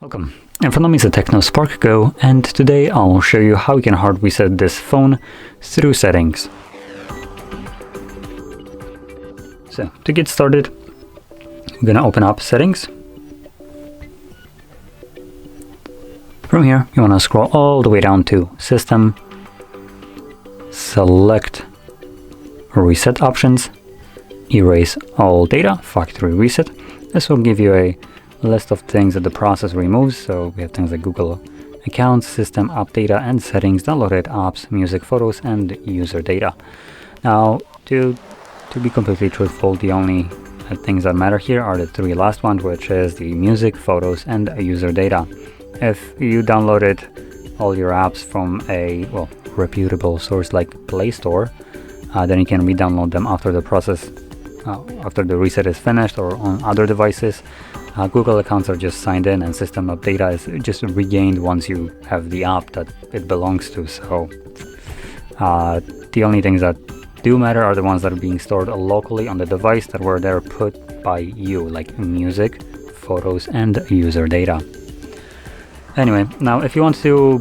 Welcome. In front of me is a TECNO Spark Go, and today I'll show you how you can hard reset this phone through settings. So to get started, I'm gonna open up settings. From here, you wanna scroll all the way down to system, select reset options, erase all data, factory reset. This will give you a list of things that the process removes. So we have things like Google accounts, system app data and settings, downloaded apps, music, photos, and user data. Now, to be completely truthful, the only things that matter here are the three last ones, which is the music, photos, and user data. If you downloaded all your apps from a reputable source like Play Store, then you can re-download them after the process, after the reset is finished, or on other devices. Google accounts are just signed in, and system app data is just regained once you have the app that it belongs to. So the only things that do matter are the ones that are being stored locally on the device that were there put by you, like music, photos, and user data. Anyway, now if you want to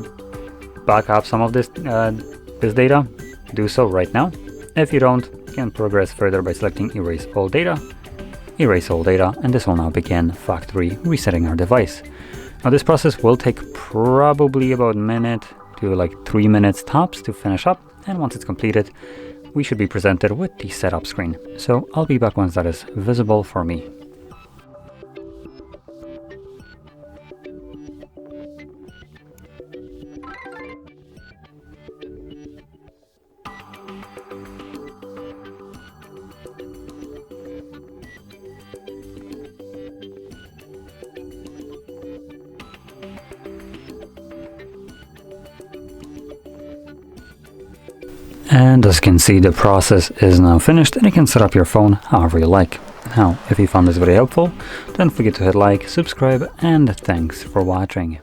back up some of this data, do so right now. If you don't, you can progress further by selecting erase all data, and this will now begin factory resetting our device. Now this process will take probably about a minute to like 3 minutes tops to finish up, and once it's completed, we should be presented with the setup screen. So I'll be back once that is visible for me. And as you can see, the process is now finished, and you can set up your phone however you like. Now, if you found this video helpful, don't forget to hit like, subscribe, and thanks for watching.